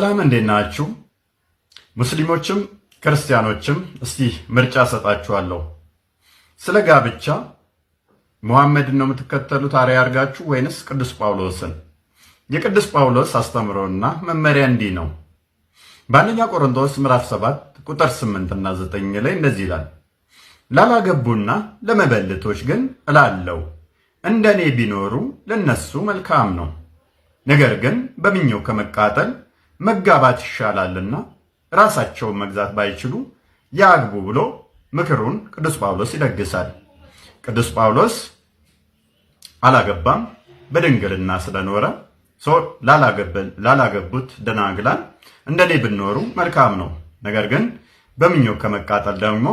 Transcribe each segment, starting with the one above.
ሰላም እንዴት ናችሁ? ሙስሊሞችም ክርስቲያኖችም እስቲ ምርጫ ሰጣችኋለሁ። ስለ ጋብቻ ሙሐመድን ነው የምትከተሉት አርአያ አድርጋችሁ ወይንስ ቅዱስ ጳውሎስን? የቅዱስ ጳውሎስ አስተምሮና መመሪያ እንዲህ ነው። በአንደኛ ቆሮንቶስ ምዕራፍ 7 ቁጥር 8 እና 9 ላይ እንደዚህ ይላል፣ ላላገቡና ለመበለቶች ግን እላለሁ እንደኔ ቢኖሩ ለነሱ መልካም ነው። ነገር ግን በምኞት ከመቃጠል መጋባት ይሻላልና ራሳቸውን መግዛት ባይችሉ ያግቡ ብሎ ምክሩን ቅዱስ ጳውሎስ ይለግሳል። ቅዱስ ጳውሎስ አላገባም፣ በድንግልና ስለኖረ ላላገቡት ደናግላን እንደኔ ብኖሩ መልካም ነው። ነገር ግን በምኞት ከመቃጠል ደግሞ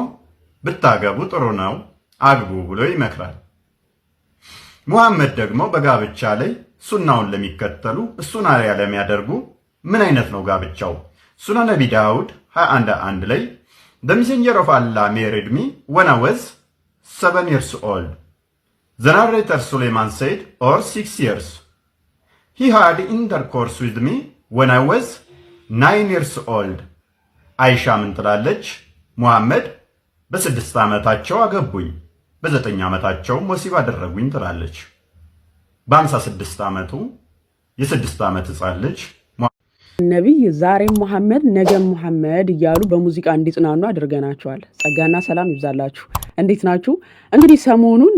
ብታገቡ ጥሩ ነው፣ አግቡ ብሎ ይመክራል። ሙሐመድ ደግሞ በጋብቻ ላይ ሱናውን ለሚከተሉ እሱን አርአያ ለሚያደርጉ ምን አይነት ነው ጋብቻው? ሱና ነቢ ዳውድ 21:1 ላይ The messenger of Allah married me when I was 7 years old. The narrator Suleiman said, or 6 years. He had intercourse with me when I was 9 years old. አይሻ ምን ትላለች? ሙሐመድ በ6 ዓመታቸው አገቡኝ፣ በ9 ዓመታቸውም ወሲብ አደረጉኝ ትላለች። በ56 ዓመቱ የ6 ዓመት ሕፃን ልጅ ነብይ ዛሬም መሐመድ ነገም መሐመድ እያሉ በሙዚቃ እንዲጽናኑ አድርገናቸዋል። ጸጋና ሰላም ይብዛላችሁ። እንዴት ናችሁ? እንግዲህ ሰሞኑን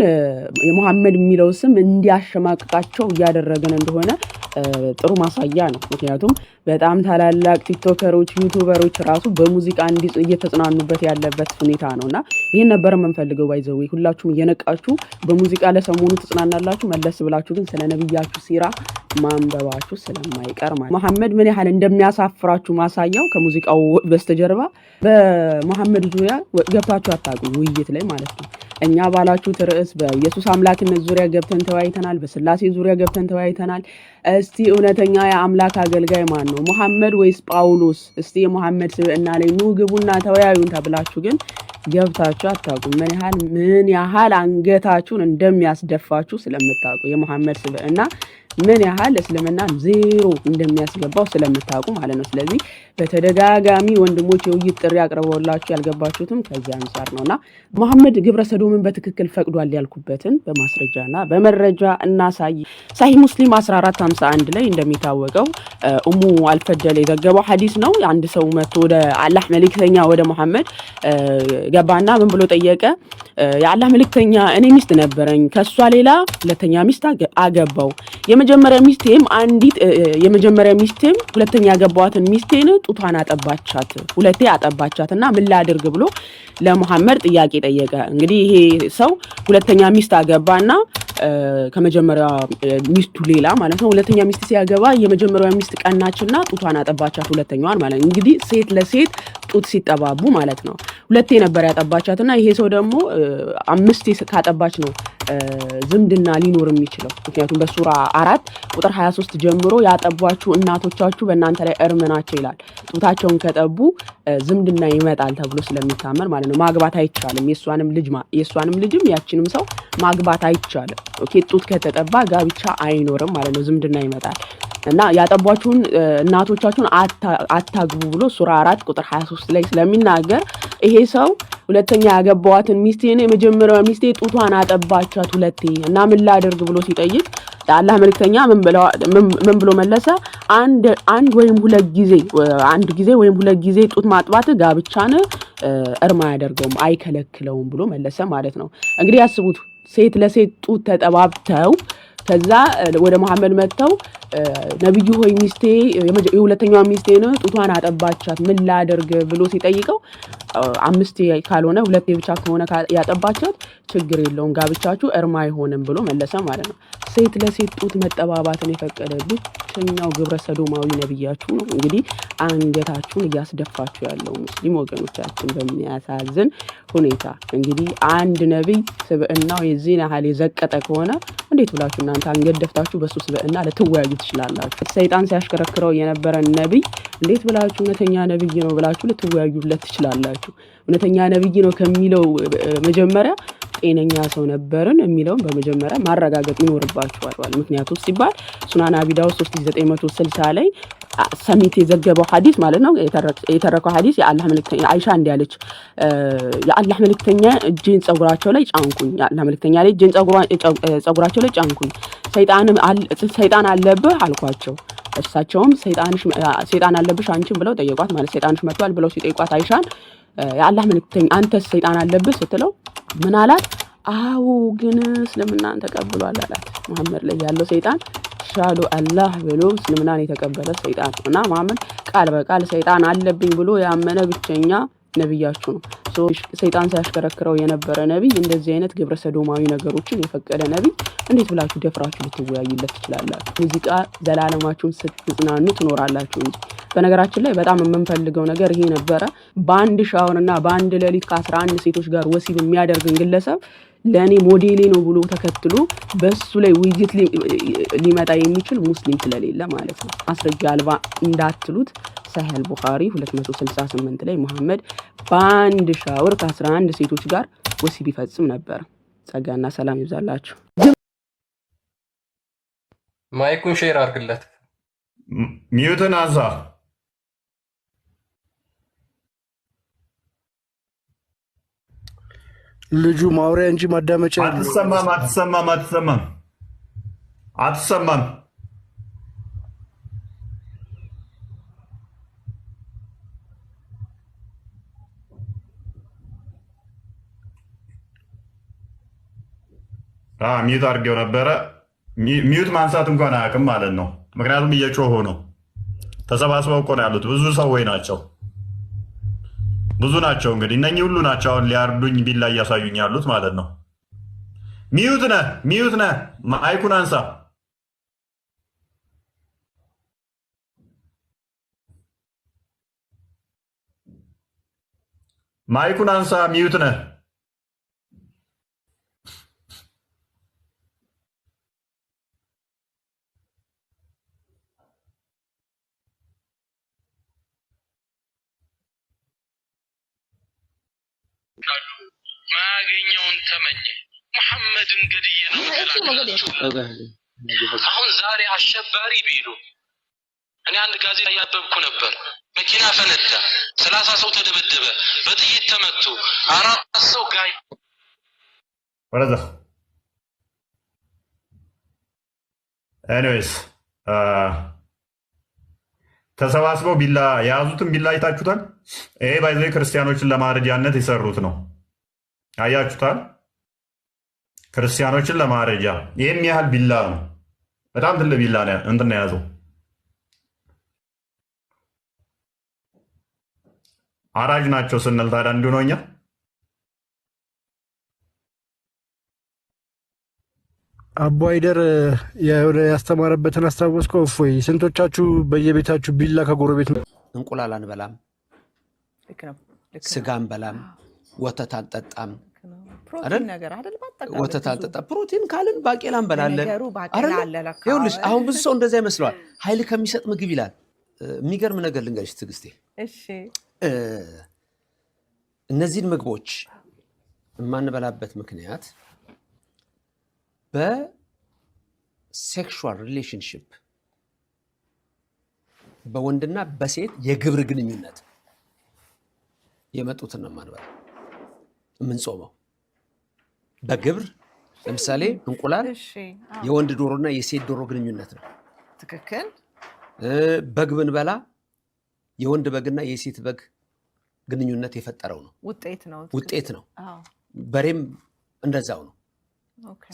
የመሐመድ የሚለው ስም እንዲያሸማቅቃቸው እያደረገን እንደሆነ ጥሩ ማሳያ ነው። ምክንያቱም በጣም ታላላቅ ቲክቶከሮች፣ ዩቲዩበሮች ራሱ በሙዚቃ እየተጽናኑበት ያለበት ሁኔታ ነውና ይሄን ነበር የምንፈልገው። ባይዘው ሁላችሁም እየነቃችሁ በሙዚቃ ለሰሞኑ ትጽናናላችሁ። መለስ ብላችሁ ግን ስለ ነብያችሁ ሲራ ማንበባችሁ ስለማይቀር ማለት መሐመድ ምን ያህል እንደሚያሳፍራችሁ ማሳያው ከሙዚቃው በስተጀርባ በመሐመድ ዙሪያ ገብታችሁ አታውቁም፣ ውይይት ላይ ማለት ነው። እኛ ባላችሁት ርዕስ በኢየሱስ አምላክነት ዙሪያ ገብተን ተወያይተናል። በስላሴ ዙሪያ ገብተን ተወያይተናል። እስቲ እውነተኛ የአምላክ አገልጋይ ማን ነው? መሐመድ ወይስ ጳውሎስ? እስቲ የመሐመድ ስብዕና ላይ ኑ ግቡና ተወያዩን ተብላችሁ ግን ገብታችሁ አታውቁም። ምን ያህል አንገታችሁን እንደሚያስደፋችሁ ስለምታውቁ የመሐመድ ስብዕና ምን ያህል እስልምና ዜሮ እንደሚያስገባው ስለምታውቁ ማለት ነው። ስለዚህ በተደጋጋሚ ወንድሞች የውይይት ጥሪ አቅርበውላችሁ ያልገባችሁትም ከዚህ አንፃር ነውና መሐመድ ግብረ ሰዶምን በትክክል ፈቅዷል ያልኩበትን በማስረጃና በመረጃ እናሳይ። ሳሂህ ሙስሊም 1451 ላይ እንደሚታወቀው ኡሙ አልፈደል የዘገበው ሐዲስ ነው። አንድ ሰው መጥቶ ወደ አላህ መልእክተኛ ወደ መሐመድ ገባና ምን ብሎ ጠየቀ? የአላህ መልእክተኛ እኔ ሚስት ነበረኝ፣ ከሷ ሌላ ሁለተኛ ሚስት አገባው። የመጀመሪያ ሚስቴም ሁለተኛ ያገባዋትን ሚስቴን ጡቷን አጠባቻት፣ ሁለቴ አጠባቻትና ምን ላድርግ ብሎ ለመሐመድ ጥያቄ ጠየቀ። እንግዲህ ይሄ ሰው ሁለተኛ ሚስት አገባና ከመጀመሪያ ሚስቱ ሌላ ማለት ነው። ሁለተኛ ሚስት ሲያገባ የመጀመሪያዋ ሚስት ቀናችና ጡቷን አጠባቻት ሁለተኛዋን ማለት ነው። እንግዲህ ሴት ለሴት ጡት ሲጠባቡ ማለት ነው። ሁለቴ ነበር ያጠባቻትና ይሄ ሰው ደግሞ 5 ካጠባች ነው ዝምድና ሊኖር የሚችለው። ምክንያቱም በሱራ 4 ቁጥር 23 ጀምሮ ያጠቧችሁ እናቶቻችሁ በእናንተ ላይ እርም ናቸው ይላል። ጡታቸውን ከጠቡ ዝምድና ይመጣል ተብሎ ስለሚታመን ማለት ነው። ማግባት አይቻልም። የሷንም ልጅም ያችንም ሰው ማግባት አይቻልም። ኦኬ፣ ጡት ከተጠባ ጋብቻ አይኖርም ማለት ነው። ዝምድና ይመጣል እና ያጠቧችሁን እናቶቻችሁን አታግቡ ብሎ ሱራ 4 ቁጥር 23 ላይ ስለሚናገር ይሄ ሰው ሁለተኛ ያገባዋትን ሚስቴን የመጀመሪያዋ ሚስቴ ጡቷን አጠባቻት ሁለቴ እና ምን ላድርግ ብሎ ሲጠይቅ አላህ መልእክተኛ ምን ብሎ መለሰ? አንድ ጊዜ ወይም ሁለት ጊዜ ጡት ማጥባት ጋብቻን እርማ ያደርገውም አይከለክለውም ብሎ መለሰ ማለት ነው። እንግዲህ ያስቡት፣ ሴት ለሴት ጡት ተጠባብተው ከዛ ወደ መሐመድ መጥተው ነብዩ ሆይ ሚስቴ የሁለተኛዋ ሚስቴን ጡቷን አጠባቻት ምን ላድርግ ብሎ ሲጠይቀው 5 ካልሆነ 2 ብቻ ከሆነ ያጠባቻት ችግር የለውም ጋብቻችሁ እርማ አይሆንም ብሎ መለሰ ማለት ነው። ሴት ለሴት ጡት መጠባባትን የፈቀደ ብቸኛው ግብረ ሰዶማዊ ነብያችሁ ነው። እንግዲህ አንገታችሁን እያስደፋችሁ ያለው ሙስሊም ወገኖቻችን በሚያሳዝን ሁኔታ እንግዲህ አንድ ነብይ ስብዕናው የዚህን ያህል የዘቀጠ ከሆነ እንዴት ብላችሁ እናንተ አንገት ደፍታችሁ በሱ ስብዕና ለትወያዩ ትችላላችሁ? ሰይጣን ሲያሽከረክረው የነበረ ነብይ እንዴት ብላችሁ እውነተኛ ነብይ ነው ብላችሁ ለትወያዩለት ትችላላችሁ? እውነተኛ ነብይ ነው ከሚለው መጀመሪያ ጤነኛ ሰው ነበርን የሚለውን በመጀመሪያ ማረጋገጥ ይኖርባችኋል። ምክንያቱም ሲባል ሱናን አቢ ዳውድ 3960 ላይ ሰሚት የዘገበው ሐዲስ ማለት ነው የተረከው ሐዲስ የአላህ መልእክተኛ አይሻ እንዲያለች የአላህ መልእክተኛ እጄን ጸጉራቸው ላይ ጫንኩኝ የአላህ መልእክተኛ ላይ እጄን ጸጉራቸው ላይ ጫንኩኝ ሰይጣን አለብህ አልኳቸው እሳቸውም ሰይጣን አለብሽ አንቺም ብለው ጠየቋት ማለት ሰይጣንሽ መጥቷል ብለው ሲጠይቋት አይሻን የአላህ መልእክተኛ አንተስ ሰይጣን አለብህ ስትለው ምን አላት አው ግን እስልምናን ተቀብሏል አላት መሐመድ ላይ ያለው ሰይጣን ሻሉ አላህ ብሎ እስልምናን የተቀበለ ሰይጣን እና መሐመድ ቃል በቃል ሰይጣን አለብኝ ብሎ ያመነ ብቸኛ ነብያችሁ ነው ሰይጣን ሲያሽከረክረው የነበረ ነብይ እንደዚህ አይነት ግብረ ሰዶማዊ ነገሮችን የፈቀደ ነብይ እንዴት ብላችሁ ደፍራችሁ ልትወያዩለት ትችላላችሁ ሙዚቃ ዘላለማችሁን ስትጽናኑ ትኖራላችሁ እንጂ በነገራችን ላይ በጣም የምንፈልገው ነገር ይሄ ነበረ በአንድ ሻወርና በአንድ ሌሊት ከ11 ሴቶች ጋር ወሲብ የሚያደርግን ግለሰብ ለኔ ሞዴሌ ነው ብሎ ተከትሎ በሱ ላይ ውይይት ሊመጣ የሚችል ሙስሊም ስለሌለ ማለት ነው ማስረጃ አልባ እንዳትሉት ሰሂህ ቡኻሪ 268 ላይ መሐመድ በአንድ ሻወር ከ11 ሴቶች ጋር ወሲብ ይፈጽም ነበር ጸጋና ሰላም ይብዛላችሁ ማይኩን ሼር አድርግለት ሚዩትን አዛ ልጁ ማውሪያ እንጂ ማዳመጫ አትሰማም ሚዩት አድርጌው ነበረ ሚዩት ማንሳት እንኳን አያውቅም ማለት ነው ምክንያቱም እየጮሁ ነው ተሰባስበው እኮ ነው ያሉት ብዙ ሰዎች ናቸው ብዙ ናቸው እንግዲህ እነኚህ ሁሉ ናቸው አሁን ሊያርዱኝ ቢላ እያሳዩኝ ያሉት ማለት ነው ሚዩት ነህ ማይኩን አንሳ ሚዩት ነህ ማገኘውን ተመኘ መሐመድን ገድዬ ነው ገላችሁ አሁን ዛሬ አሸባሪ ቢሉ እኔ አንድ ጋዜጣ ያነበብኩ ነበር መኪና ፈነዳ 30 ሰው ተደበደበ በጥይት ተመቱ 4 ሰው ጋይ ወረደ anyways ተሰባስበው ቢላ ያዙትን ቢላ አይታችሁታል ይሄ ባይዘይ ክርስቲያኖችን ለማረጃነት የሰሩት ነው አያችሁታል ክርስቲያኖችን ለማረጃ ይሄም ያህል ቢላ ነው በጣም ትልቅ ቢላ ነው እንትን ያዘው አራጅ ናቸው ስንል ታዲያ እንዲሁ ነው እኛ አቡ አይደር ያስተማረበትን አስታወስከው እፎይ ስንቶቻችሁ በየቤታችሁ ቢላ ከጎረቤት እንቁላል አንበላም ስጋ አንበላም ወተት አንጠጣም ፕሮቲን ነገር አይደል ባጠቃላይ ወተት አንጠጣም ፕሮቲን ካልን ባቄላ እንበላለን አይደል ይኸውልሽ አሁን ብዙ ሰው እንደዛ ይመስለዋል ኃይል ከሚሰጥ ምግብ ይላል የሚገርም ነገር ልንገርሽ ትግስቴ እሺ እነዚህን ምግቦች የማንበላበት ምክንያት በሴክሹዋል ሪሌሽንሺፕ በወንድና በሴት የግብር ግንኙነት የመጡትን ነው የማንበላው የምንጾመው በግብር ለምሳሌ እንቁላል የወንድ ዶሮና የሴት ዶሮ ግንኙነት ነው ትክክል በግ ብንበላ የወንድ በግና የሴት በግ ግንኙነት የፈጠረው ነው ውጤት ነው በሬም እንደዛው ነው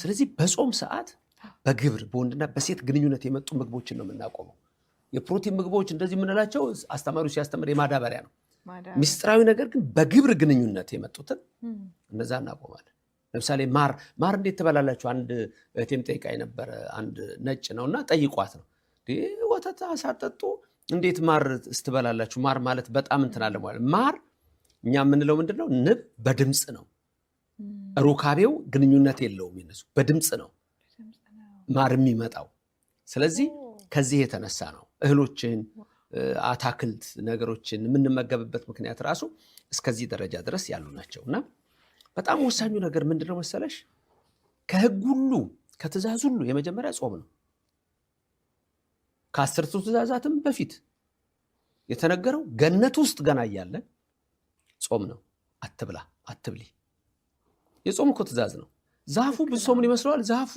ስለዚህ በጾም ሰዓት በግብር በወንድና በሴት ግንኙነት የመጡ ምግቦችን ነው የምናቆመው የፕሮቲን ምግቦች እንደዚህ የምንላቸው አስተማሪው ሲያስተምር የማዳበሪያ ነው ሚስጥራዊ ነገር ግን በግብር ግንኙነት የመጡትን እነዛ እናቆማለን ለምሳሌ ማር እንዴት ትበላላችሁ አንድ እህቴም ጠይቃኝ ነበር አንድ ነጭ ነውና ጠይቋት ነው ወተት አሳጠጡ እንዴት ማር ስትበላላችሁ ማር ማለት በጣም እንትን አለ ማለት ማር እኛ የምንለው ምንድነው ንብ በድምጽ ነው ሩካቤው ግንኙነት የለውም ይነሱ በድምጽ ነው ማር የሚመጣው ስለዚህ ከዚህ የተነሳ ነው እህሎችን አታክልት ነገሮችን የምንመገብበት ምክንያት ራሱ እስከዚህ ደረጃ ድረስ ያሉ ናቸውና በጣም ወሳኙ ነገር ምንድነው መሰለሽ ከህግ ሁሉ ከትእዛዝ ሁሉ የመጀመሪያ ጾም ነው ከአስርቱ ትእዛዛትም በፊት የተነገረው ገነት ውስጥ ገና እያለ ጾም ነው። አትብላ አትብሊ የጾም እኮ ትእዛዝ ነው። ዛፉ ብዙ ሰው ምን ይመስለዋል? ዛፉ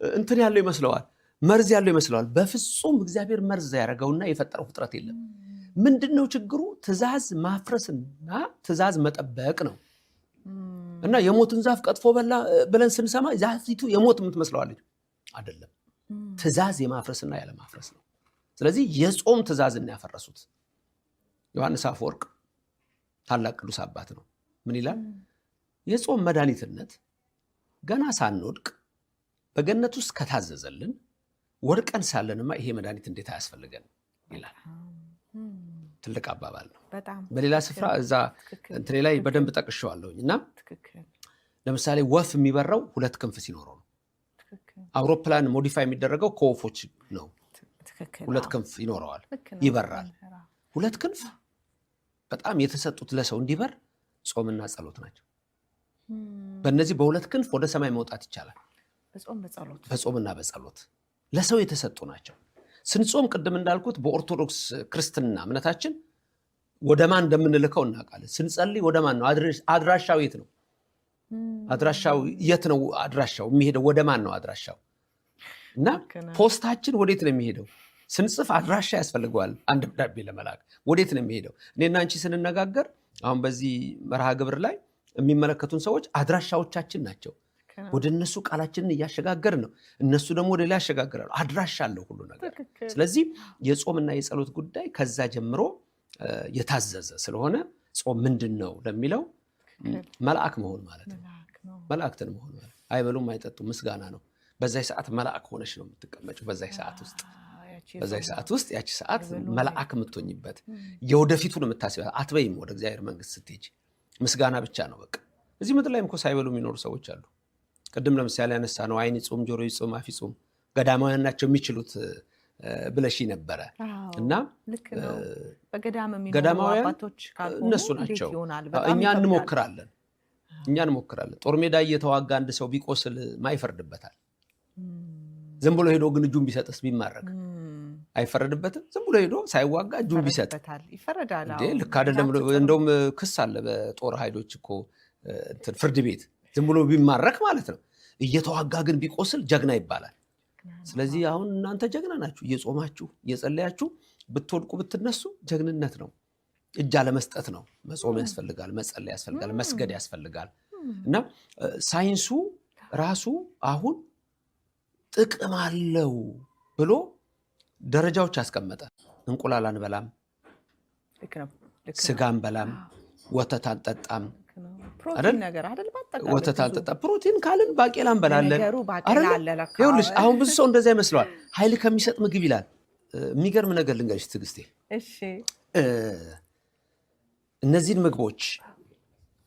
እንትን ያለው ይመስለዋል፣ መርዝ ያለው ይመስለዋል። በፍጹም እግዚአብሔር መርዝ ያደረገውና የፈጠረው ፍጥረት የለም። ምንድነው ችግሩ? ትእዛዝ ማፍረስና ትእዛዝ መጠበቅ ነው። እና የሞትን ዛፍ ቀጥፎ በላ ብለን ስንሰማ ዛፊቱ የሞት የምትመስለዋለች አይደለም። ትእዛዝ የማፍረስና ያለ ማፍረስ ነው። ስለዚህ የጾም ትእዛዝን ያፈረሱት ዮሐንስ አፈወርቅ ታላቅ ቅዱስ አባት ነው። ምን ይላል? የጾም መድኃኒትነት ገና ሳንወድቅ በገነት ውስጥ ከታዘዘልን ወድቀን ሳለንማ ይሄ መድኃኒት እንዴት አያስፈልገን ይላል። ትልቅ አባባል ነው። በሌላ ስፍራ እዛ እንትኔ ላይ በደንብ ጠቅሼዋለሁኝ። እና ለምሳሌ ወፍ የሚበራው 2 ክንፍ ሲኖረው ነው። አውሮፕላን ሞዲፋይ የሚደረገው ከወፎች ነው። 2 ክንፍ ይኖረዋል፣ ይበራል። 2 ክንፍ በጣም የተሰጡት ለሰው እንዲበር ጾምና ጸሎት ናቸው። በእነዚህ በ2 ክንፍ ወደ ሰማይ መውጣት ይቻላል። በጾምና በጸሎት ለሰው የተሰጡ ናቸው። ስንጾም ቅድም እንዳልኩት በኦርቶዶክስ ክርስትና እምነታችን ወደ ማን እንደምንልከው እናውቃለን። ስንጸልይ ወደ ማን ነው? አድራሻው የት ነው? አድራሻው የት ነው? አድራሻው የሚሄደው ወደ ማን ነው? አድራሻው እና ፖስታችን ወዴት ነው የሚሄደው? ስንጽፍ አድራሻ ያስፈልገዋል። አንድ ደብዳቤ ለመላክ ወዴት ነው የሚሄደው? እኔና አንቺ ስንነጋገር አሁን በዚህ መርሃ ግብር ላይ የሚመለከቱን ሰዎች አድራሻዎቻችን ናቸው። ወደ እነሱ ቃላችንን እያሸጋገር ነው፣ እነሱ ደግሞ ወደ ላይ ያሸጋግራሉ። አድራሻ አለው ሁሉ ነገር። ስለዚህ የጾምና የጸሎት ጉዳይ ከዛ ጀምሮ የታዘዘ ስለሆነ ጾም ምንድነው ለሚለው መልአክ መሆን ማለት ነው። መልአክትን መሆን ማለት አይበሉም አይጠጡም፣ ምስጋና ነው። በዛይ ሰዓት መልአክ ሆነሽ ነው የምትቀመጪው። በዛይ ሰዓት ውስጥ ያቺ ሰዓት መልአክ የምትሆኝበት የወደፊቱን የምታስቢው አትበይም። ወደ እግዚአብሔር መንግስት ስትሄጂ ምስጋና ብቻ ነው በቃ። እዚህ ምድር ላይም እኮ ሳይበሉ የሚኖሩ ሰዎች አሉ። ቅድም ለምሳሌ ያነሳ ነው አይን ጾም፣ ጆሮ ጾም፣ አፍ ጾም ገዳማውያን ናቸው የሚችሉት ብለሽ ነበረ። እና ገዳማውያን እነሱ ናቸው። እኛ እንሞክራለን። ጦር ሜዳ እየተዋጋ አንድ ሰው ቢቆስል ማይፈርድበታል? ዝም ብሎ ሄዶ ግን እጁን ቢሰጥስ ቢማረክ አይፈረድበትም? ዝም ብሎ ሄዶ ሳይዋጋ እጁን ቢሰጥ ይፈረዳል። ልክ አይደለም። እንደውም ክስ አለ በጦር ኃይሎች እኮ ፍርድ ቤት ዝም ብሎ ቢማረክ ማለት ነው። እየተዋጋ ግን ቢቆስል ጀግና ይባላል። ስለዚህ አሁን እናንተ ጀግና ናችሁ፣ እየጾማችሁ እየጸለያችሁ ብትወድቁ ብትነሱ ጀግንነት ነው። እጅ አለመስጠት ነው። መጾም ያስፈልጋል፣ መጸለይ ያስፈልጋል፣ መስገድ ያስፈልጋል። እና ሳይንሱ ራሱ አሁን ጥቅም አለው ብሎ ደረጃዎች ያስቀመጠ። እንቁላል አንበላም፣ ስጋ አንበላም፣ ወተት አንጠጣም ወተት አንጠጣ። ፕሮቲን ካልን ባቄላ እንበላለን። ይኸውልሽ አሁን ብዙ ሰው እንደዛ ይመስለዋል። ኃይል ከሚሰጥ ምግብ ይላል። የሚገርም ነገር ልንገርሽ ትዕግስቴ። እነዚህን ምግቦች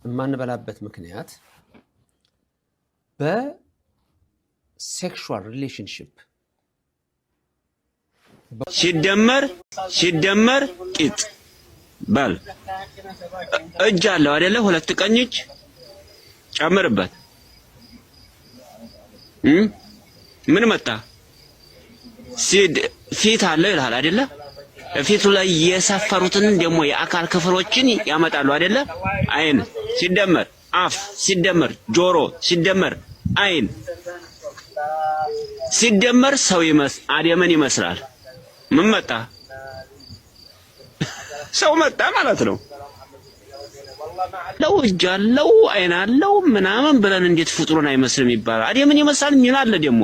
የማንበላበት ምክንያት በሴክሹዋል ሪሌሽንሽፕ ሲደመር ቂጥ በል እጅ አለው አይደለ? 2 ቀኝ እጅ ጨምርበት። ምን መጣ? ፊት አለው ይላል አይደለ? ፊቱ ላይ የሰፈሩትን ደግሞ የአካል ክፍሎችን ያመጣሉ አይደለ? አይን ሲደመር አፍ ሲደመር ጆሮ ሲደመር አይን ሲደመር ሰው አደምን ይመስላል። ምን መጣ? ሰው መጣ ማለት ነው። ለው እጅ አለው አይን አለው ምናምን ብለን እንዴት ፍጡሩን አይመስልም ይባላል? አደምን ይመስላል ምን አለ ደግሞ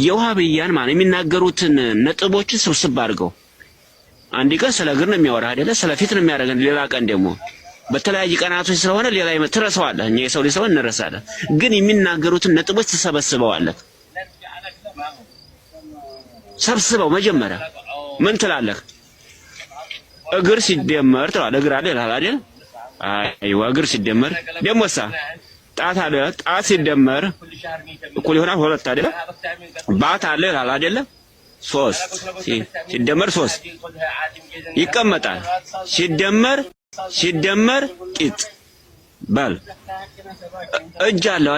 የውሃብያን ማለት የሚናገሩትን ነጥቦችን ስብስብ አድርገው አንድ ቀን ስለ እግር ነው የሚያወራ አይደለ? ስለ ፊት ነው የሚያደርገን። ሌላ ቀን ደግሞ በተለያየ ቀናቶች ስለሆነ ሌላ ትረሳዋለህ። እኛ የሰው ልጅ ስለሆነ እንረሳለን። ግን የሚናገሩትን ነጥቦች ተሰበስበዋለህ። ሰብስበው መጀመሪያ ምን ትላለህ? እግር ሲደመር ትላለህ። እግር አለ ይላል አይደል? አይዋ እግር ሲደመር ደሞሳ ጣት አለ። ጣት ሲደመር እኩል ይሆናል 2 አይደል? ባት አለ ይላል አይደል? 3 ሲደመር 3 ይቀመጣል። ሲደመር ቂጥ በል እጅ አለው